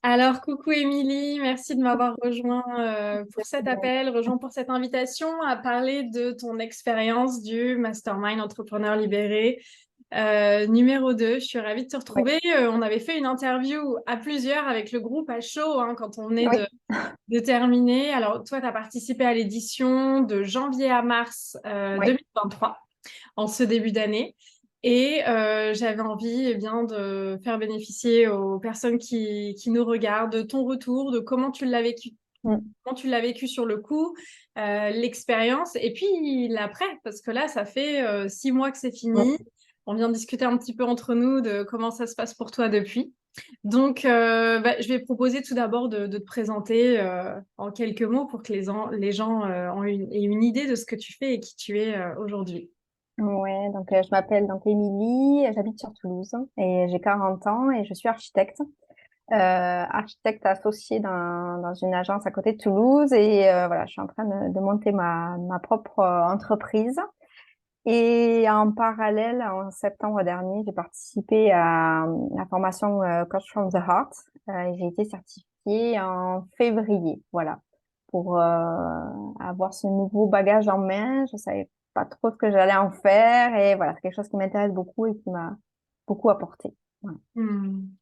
Alors, coucou Émilie, merci de m'avoir rejoint pour cet appel, rejoint pour cette invitation à parler de ton expérience du Mastermind Entrepreneur Libéré numéro 2. Je suis ravie de te Oui, retrouver. On avait fait une interview à plusieurs avec le groupe à chaud quand on venait oui, de terminer. Alors, toi, tu as participé à l'édition de janvier à mars oui. 2023 en ce début d'année. Et j'avais envie bien de faire bénéficier aux personnes qui nous regardent de ton retour, de Mm. comment tu l'as vécu sur le coup, l'expérience, et puis l'après, parce que là, ça fait 6 mois que c'est fini. Mm. On vient de discuter un petit peu entre nous de comment ça se passe pour toi depuis. Donc, je vais proposer tout d'abord de te présenter en quelques mots pour que les gens aient une idée de ce que tu fais et qui tu es aujourd'hui. Ouais, donc je m'appelle donc Émilie, j'habite sur Toulouse et j'ai 40 ans et je suis architecte, architecte associée dans une agence à côté de Toulouse et voilà, je suis en train de monter ma propre entreprise. Et en parallèle, en septembre dernier, j'ai participé à la formation Coach from the Heart et j'ai été certifiée en février, voilà, pour avoir ce nouveau bagage en main. Je savais pas trop ce que j'allais en faire et voilà, c'est quelque chose qui m'intéresse beaucoup et qui m'a beaucoup apporté. Voilà.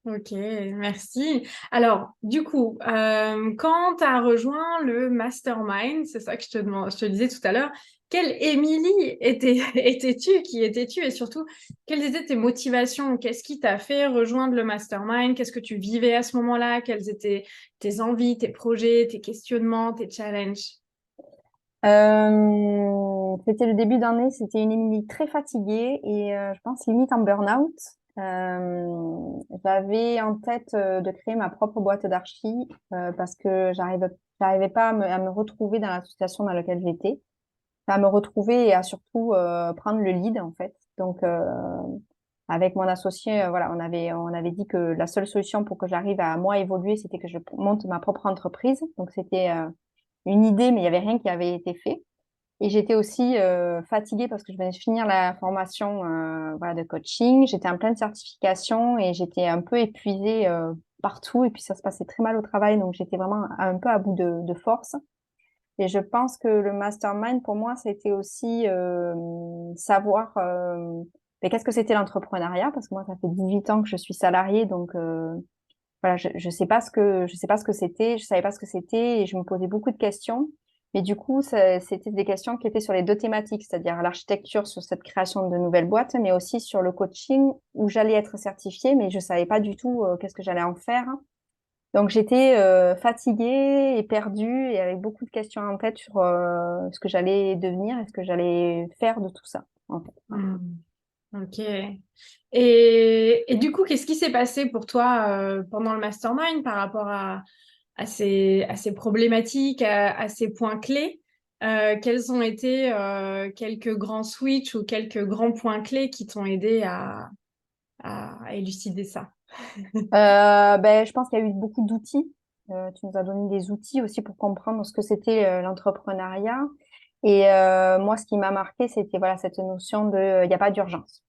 Ok, merci. Alors, du coup, quand tu as rejoint le mastermind, c'est ça que je te disais tout à l'heure, quelle Émilie étais-tu, qui étais-tu et surtout, quelles étaient tes motivations? Qu'est-ce qui t'a fait rejoindre le mastermind? Qu'est-ce que tu vivais à ce moment-là? Quelles étaient tes envies, tes projets, tes questionnements, tes challenges? C'était le début d'année, c'était une Émilie très fatiguée et je pense limite en burn-out. J'avais en tête de créer ma propre boîte d'archi parce que j'arrivais pas à me retrouver dans la situation dans laquelle j'étais, à me retrouver et à surtout prendre le lead en fait. Donc avec mon associé, voilà, on avait dit que la seule solution pour que j'arrive à moi évoluer, c'était que je monte ma propre entreprise. Donc c'était une idée, mais il y avait rien qui avait été fait. Et j'étais aussi fatiguée parce que je venais de finir la formation voilà, de coaching. J'étais en pleine certification et j'étais un peu épuisée partout. Et puis ça se passait très mal au travail, donc j'étais vraiment un peu à bout de force. Et je pense que le mastermind, pour moi, c'était aussi savoir mais qu'est-ce que c'était l'entrepreneuriat, parce que moi, ça fait 18 ans que je suis salariée, donc voilà, je sais pas ce que c'était, je savais pas ce que c'était et je me posais beaucoup de questions. Mais du coup, c'était des questions qui étaient sur les deux thématiques, c'est-à-dire l'architecture sur cette création de nouvelles boîtes, mais aussi sur le coaching où j'allais être certifiée, mais je savais pas du tout qu'est-ce que j'allais en faire. Donc j'étais fatiguée et perdue et avec beaucoup de questions en tête sur ce que j'allais devenir et ce que j'allais faire de tout ça, en fait. Voilà. Hmm. Ok. Et du coup, qu'est-ce qui s'est passé pour toi pendant le mastermind par rapport à ces problématiques, à ces points clés? Quels ont été quelques grands switches ou quelques grands points clés qui t'ont aidé à élucider ça? Ben, je pense qu'il y a eu beaucoup d'outils. Tu nous as donné des outils aussi pour comprendre ce que c'était l'entrepreneuriat. Et moi, ce qui m'a marqué, c'était voilà cette notion de il n'y a pas d'urgence.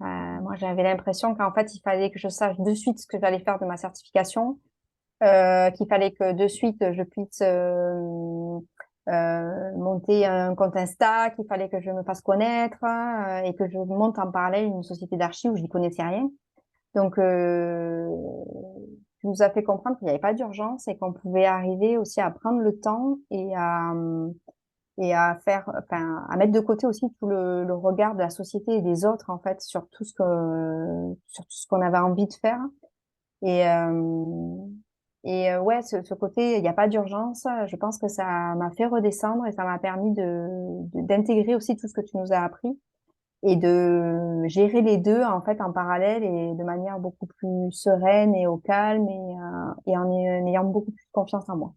Moi, j'avais l'impression qu'en fait, il fallait que je sache de suite ce que j'allais faire de ma certification, qu'il fallait que de suite je puisse monter un compte Insta, qu'il fallait que je me fasse connaître et que je monte en parallèle une société d'archi où je n'y connaissais rien. Donc, tu nous as fait comprendre qu'il n'y avait pas d'urgence et qu'on pouvait arriver aussi à prendre le temps et à faire, enfin, à mettre de côté aussi tout le regard de la société et des autres, en fait, sur tout ce qu'on avait envie de faire. Et, ouais, ce côté, il n'y a pas d'urgence. Je pense que ça m'a fait redescendre et ça m'a permis d'intégrer aussi tout ce que tu nous as appris et de gérer les deux en fait en parallèle et de manière beaucoup plus sereine et au calme et en ayant beaucoup plus confiance en moi.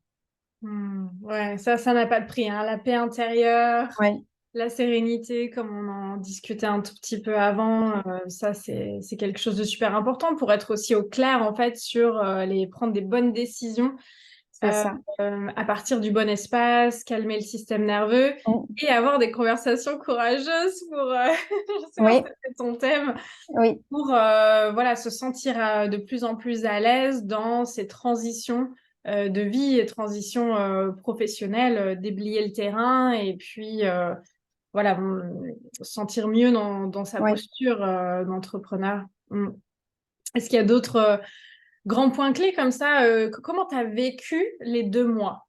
Ouais, ça n'a pas de prix, hein. La paix intérieure, Ouais. la sérénité, comme on en discutait un tout petit peu avant, ça c'est quelque chose de super important pour être aussi au clair en fait sur prendre des bonnes décisions. c'est ça. à partir du bon espace, calmer le système nerveux Mm. et avoir des conversations courageuses pour, je sais pas, Oui, c'était ton thème, oui, pour voilà, se sentir de plus en plus à l'aise dans ces transitions de vie et transitions professionnelles, déblayer le terrain et puis voilà, se sentir mieux dans sa oui. posture d'entrepreneur. Mm. Est-ce qu'il y a d'autres grands points clés comme ça comment tu as vécu les 2 mois?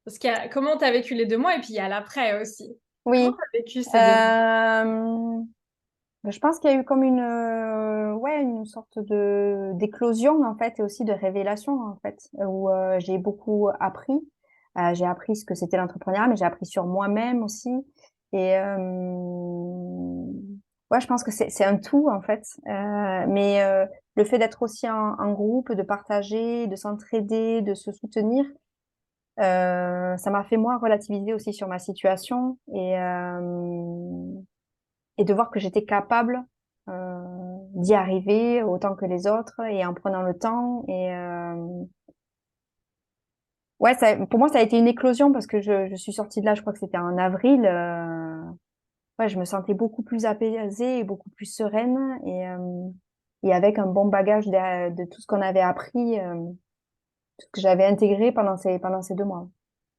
Parce qu'il y a comment tu as vécu les 2 mois et puis il y a l'après aussi. Comment Oui. tu as vécu ces 2 mois? Euh, je pense qu'il y a eu comme ouais, une sorte de d'éclosion en fait et aussi de révélation en fait où j'ai beaucoup appris. J'ai appris ce que c'était l'entrepreneuriat, mais j'ai appris sur moi-même aussi. Et ouais, je pense que c'est un tout en fait. Mais le fait d'être aussi en groupe, de partager, de s'entraider, de se soutenir, ça m'a fait moi relativiser aussi sur ma situation et de voir que j'étais capable d'y arriver autant que les autres et en prenant le temps. Et ouais, pour moi, ça a été une éclosion parce que je suis sortie de là, je crois que c'était en avril. Ouais, je me sentais beaucoup plus apaisée et beaucoup plus sereine et avec un bon bagage de tout ce qu'on avait appris, tout ce que j'avais intégré pendant ces 2 mois.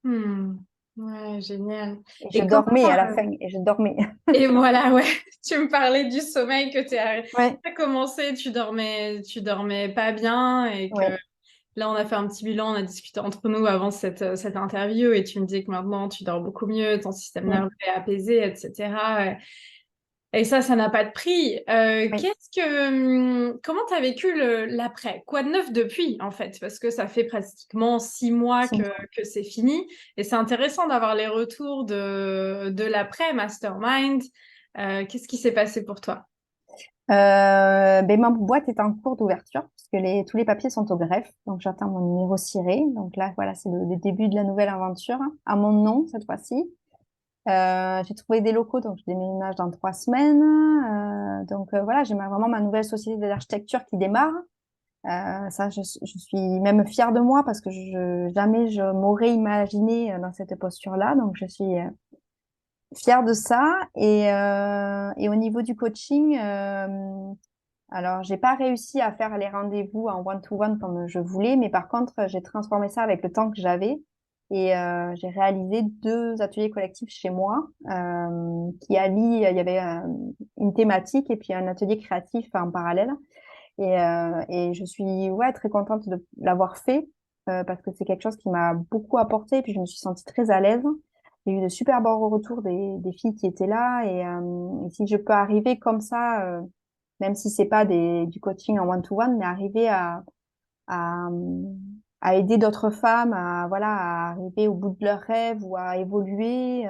Hmm. Ouais, génial. Et je Et comment dormais à la fin, et je dormais. et voilà, ouais, tu me parlais du sommeil que tu Ouais, as commencé, tu dormais pas bien et que ouais. là, on a fait un petit bilan, on a discuté entre nous avant cette interview et tu me disais que maintenant, tu dors beaucoup mieux, ton système Mm. nerveux est apaisé, etc. Et ça n'a pas de prix. Oui. Comment tu as vécu l'après? Quoi de neuf depuis, en fait? Parce que ça fait pratiquement 6 mois Six mois. que c'est fini. Et c'est intéressant d'avoir les retours de l'après Mastermind. Qu'est-ce qui s'est passé pour toi? Ben, ma boîte est en cours d'ouverture parce que tous les papiers sont au greffe. Donc, j'attends mon numéro ciré. Donc là, voilà, c'est le début de la nouvelle aventure à mon nom cette fois-ci. J'ai trouvé des locaux, donc je déménage dans 3 semaines. Donc voilà, j'ai vraiment ma nouvelle société d'architecture qui démarre. Ça, je suis même fière de moi parce que jamais je m'aurais imaginé dans cette posture-là. Donc, je suis fière de ça. Et au niveau du coaching, alors, j'ai pas réussi à faire les rendez-vous en one-to-one comme je voulais, mais par contre, j'ai transformé ça avec le temps que j'avais et j'ai réalisé 2 ateliers collectifs chez moi qui allient, il y avait une thématique et puis un atelier créatif en parallèle. Et je suis ouais, très contente de l'avoir fait parce que c'est quelque chose qui m'a beaucoup apporté et puis je me suis sentie très à l'aise. J'ai eu de super bons retours des filles qui étaient là et si je peux arriver comme ça même si c'est pas du coaching en one-to-one, mais arriver à, à aider d'autres femmes à, voilà, à arriver au bout de leurs rêves ou à évoluer.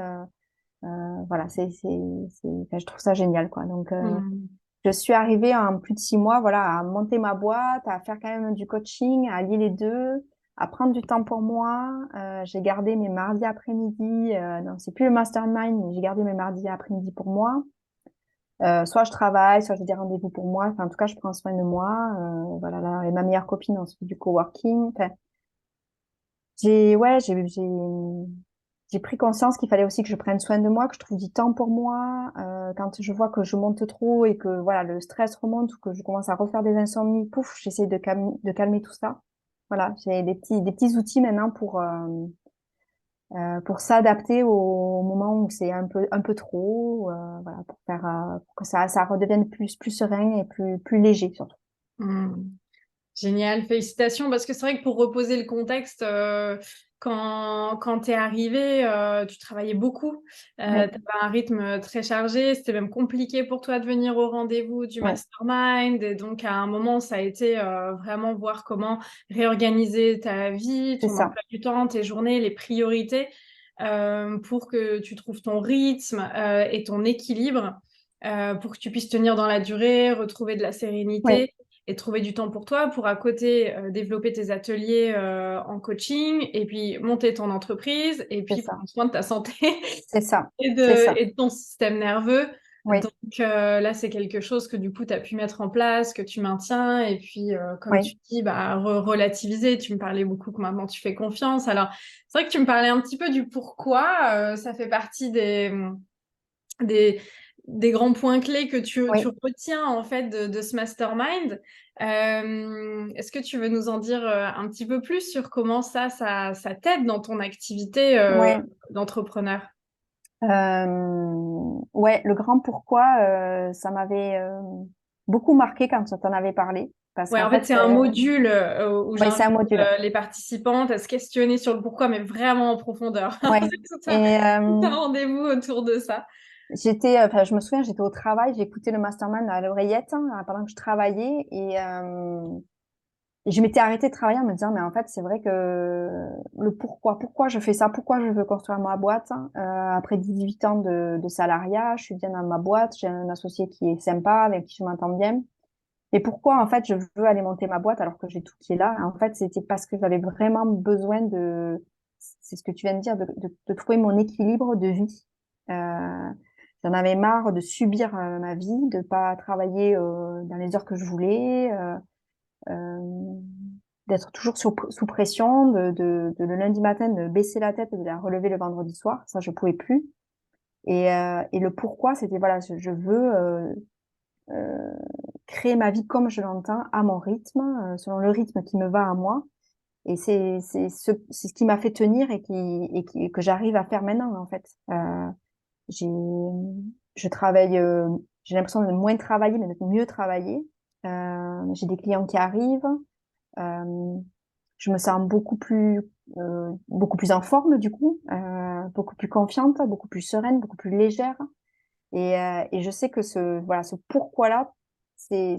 Voilà, enfin, je trouve ça génial, quoi. Donc, Hmm. je suis arrivée en plus de 6 mois, voilà, à monter ma boîte, à faire quand même du coaching, à allier les deux, à prendre du temps pour moi. J'ai gardé mes mardis après-midi. Non, c'est plus le mastermind, mais j'ai gardé mes mardis après-midi pour moi. Soit je travaille, soit j'ai des rendez-vous pour moi. Enfin, en tout cas, je prends soin de moi. Voilà, là, et ma meilleure copine, on se fait du coworking. Enfin, ouais, j'ai pris conscience qu'il fallait aussi que je prenne soin de moi, que je trouve du temps pour moi. Quand je vois que je monte trop et que voilà, le stress remonte ou que je commence à refaire des insomnies, pouf, j'essaie de calmer tout ça. Voilà, j'ai des petits outils maintenant pour s'adapter au moment où c'est un peu trop, voilà, pour que ça redevienne plus serein et plus léger surtout. Hmm. Génial, félicitations, parce que c'est vrai que pour reposer le contexte, quand tu es arrivé, tu travaillais beaucoup, tu Oui, avais un rythme très chargé, c'était même compliqué pour toi de venir au rendez-vous du oui, mastermind, et donc à un moment, ça a été vraiment voir comment réorganiser ta vie, c'est ton ça, emploi du temps, tes journées, les priorités, pour que tu trouves ton rythme et ton équilibre, pour que tu puisses tenir dans la durée, retrouver de la oui, sérénité et trouver du temps pour toi, pour à côté développer tes ateliers en coaching et puis monter ton entreprise et c'est puis ça, prendre soin de ta santé c'est ça, et c'est ça. de ton système nerveux. Oui, Là, c'est quelque chose que du coup, tu as pu mettre en place, que tu maintiens. Et puis, comme oui, tu dis, bah, relativiser. Tu me parlais beaucoup que maintenant tu fais confiance. Alors, c'est vrai que tu me parlais un petit peu du pourquoi. Ça fait partie des, des grands points clés que tu oui, retiens en fait de ce mastermind. Est-ce que tu veux nous en dire un petit peu plus sur comment ça t'aide dans ton activité ouais. d'entrepreneur? Ouais, le grand pourquoi, ça m'avait beaucoup marqué quand tu en avais parlé. Parce Ouais, qu'en en fait, fait, c'est un module où ouais, c'est un j'invite module. les participantes à se questionner sur le pourquoi, mais vraiment en profondeur. Ouais. Et C'est tout un rendez-vous autour de ça. enfin, je me souviens, j'étais au travail, j'écoutais le mastermind à l'oreillette pendant que je travaillais et je m'étais arrêtée de travailler en me disant, mais en fait, c'est vrai que le pourquoi je fais ça, pourquoi je veux construire ma boîte. Après 18 ans de salariat, je suis bien dans ma boîte, j'ai un associé qui est sympa, avec qui je m'entends bien. Et pourquoi, en fait, je veux aller monter ma boîte alors que j'ai tout qui est là? En fait, c'était parce que j'avais vraiment besoin c'est ce que tu viens de dire, de trouver mon équilibre de vie. J'en avais marre de subir ma vie, de pas travailler dans les heures que je voulais, euh, d'être toujours sous pression, de le lundi matin de baisser la tête et de la relever le vendredi soir. Ça, je pouvais plus. Et le pourquoi, c'était voilà, je veux euh, créer ma vie comme je l'entends, à mon rythme, selon le rythme qui me va à moi. Et c'est ce qui m'a fait tenir que j'arrive à faire maintenant, en fait. J'ai, je travaille, j'ai l'impression de moins travailler, mais de mieux travailler. J'ai des clients qui arrivent. Euh, je me sens beaucoup plus en forme, du coup, beaucoup plus confiante, beaucoup plus sereine, beaucoup plus légère. Et je sais que voilà, ce pourquoi-là, c'est,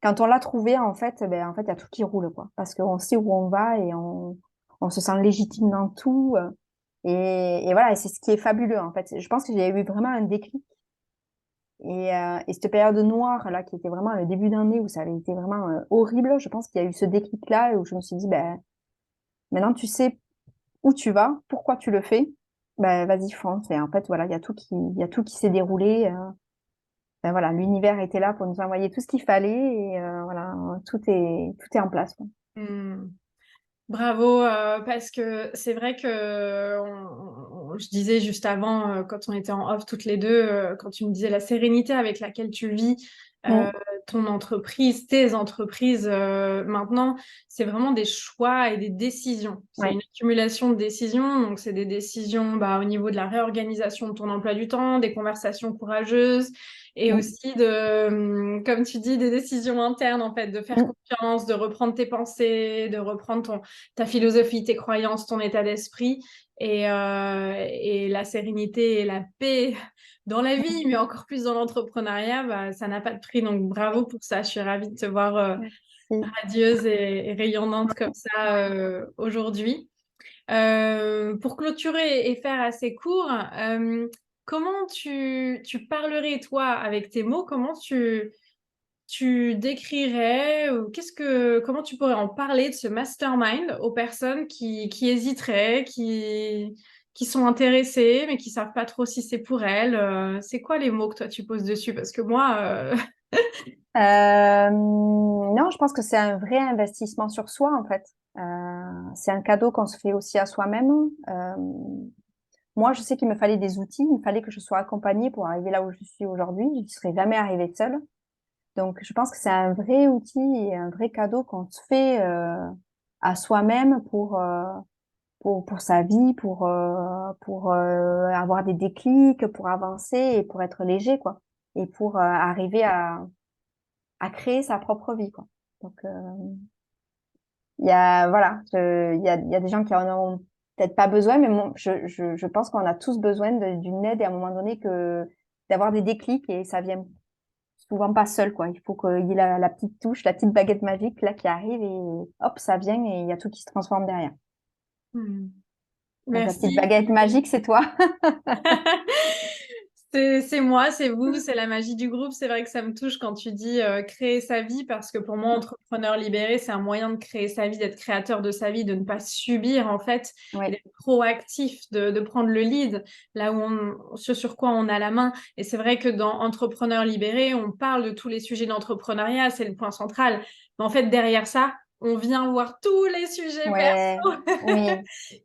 quand on l'a trouvé, en fait, il y a tout qui roule, quoi. Parce qu'on sait où on va et on se sent légitime dans tout. Et voilà, et c'est ce qui est fabuleux, en fait. Je pense que j'ai eu vraiment un déclic. Et cette période noire, là, qui était vraiment le début d'année où ça avait été vraiment horrible, je pense qu'il y a eu ce déclic-là où je me suis dit, ben, maintenant, tu sais où tu vas, pourquoi tu le fais. Ben, vas-y, fonce. Et en fait, voilà, il y a tout qui s'est déroulé. Ben voilà, l'univers était là pour nous envoyer tout ce qu'il fallait et voilà, tout est en place, quoi. Hmm. Bravo, parce que c'est vrai que je disais juste avant, quand on était en off toutes les deux, quand tu me disais la sérénité avec laquelle tu vis Mm, ton entreprise, tes entreprises maintenant, c'est vraiment des choix et des décisions. C'est ouais. une accumulation de décisions, donc c'est des décisions bah, au niveau de la réorganisation de ton emploi du temps, des conversations courageuses. Et Mm, aussi comme tu dis, des décisions internes, en fait, de faire mm, confiance, de reprendre tes pensées, de reprendre ta philosophie, tes croyances, ton état d'esprit et la sérénité et la paix dans la vie, mais encore plus dans l'entrepreneuriat, bah, ça n'a pas de prix. Donc bravo pour ça. Je suis ravie de te voir merci. radieuse et rayonnante comme ça aujourd'hui. Pour clôturer et faire assez court, comment tu parlerais, toi, avec tes mots, comment tu décrirais ou comment tu pourrais en parler de ce mastermind aux personnes qui hésiteraient, qui sont intéressées, mais qui savent pas trop si c'est pour elles. C'est quoi les mots que toi tu poses dessus? Parce que moi, Non, je pense que c'est un vrai investissement sur soi, en fait. C'est un cadeau qu'on se fait aussi à soi-même. Moi, je sais qu'il me fallait des outils, il fallait que je sois accompagnée pour arriver là où je suis aujourd'hui. Je ne serais jamais arrivée seule. Donc, je pense que c'est un vrai outil et un vrai cadeau qu'on se fait à soi-même pour sa vie, pour avoir des déclics, pour avancer et pour être léger, quoi. Et pour arriver à créer sa propre vie, quoi. Donc, il y a, voilà, il y a des gens qui en ont peut-être pas besoin, mais je pense qu'on a tous besoin d'une aide et à un moment donné d'avoir des déclics et ça vient souvent pas seul, quoi. Il faut qu'il y ait la petite touche, la petite baguette magique, là, qui arrive et hop, ça vient et il y a tout qui se transforme derrière. Donc, la petite merci. baguette magique, c'est toi. C'est moi, c'est vous, c'est la magie du groupe. C'est vrai que ça me touche quand tu dis créer sa vie, parce que pour moi, entrepreneur libéré, c'est un moyen de créer sa vie, d'être créateur de sa vie, de ne pas subir en fait, et Ouais, d'être proactif, de prendre le lead là où ce sur quoi on a la main. Et c'est vrai que dans entrepreneur libéré, on parle de tous les sujets d'entrepreneuriat, c'est le point central. Mais en fait, derrière ça, on vient voir tous les sujets ouais, perso oui,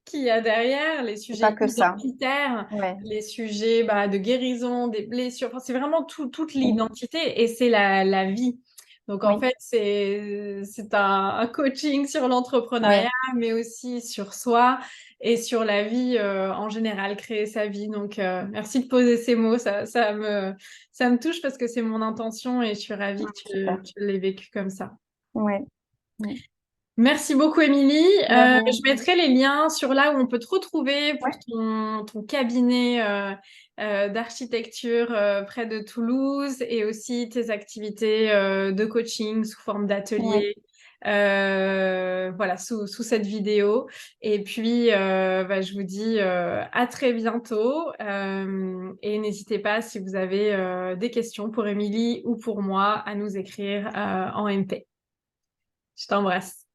qu'il y a derrière, les c'est pas sujets que ça. identitaires, Ouais, les sujets de guérison, des blessures. Enfin, c'est vraiment toute oui, l'identité et c'est la vie. Donc, en oui, fait, c'est un coaching sur l'entrepreneuriat, ouais, mais aussi sur soi et sur la vie en général, créer sa vie. Donc, merci de poser ces mots. Ça me touche parce que c'est mon intention et je suis ravie que super. tu l'aies vécu comme ça. Ouais, ouais. Merci beaucoup, Émilie. De rien. Je mettrai les liens sur là où on peut te retrouver pour Ouais, ton cabinet d'architecture près de Toulouse et aussi tes activités de coaching sous forme ouais, d'atelier. Voilà, sous cette vidéo. Et puis, je vous dis à très bientôt. Et n'hésitez pas, si vous avez des questions pour Émilie ou pour moi, à nous écrire en MP. Je t'embrasse.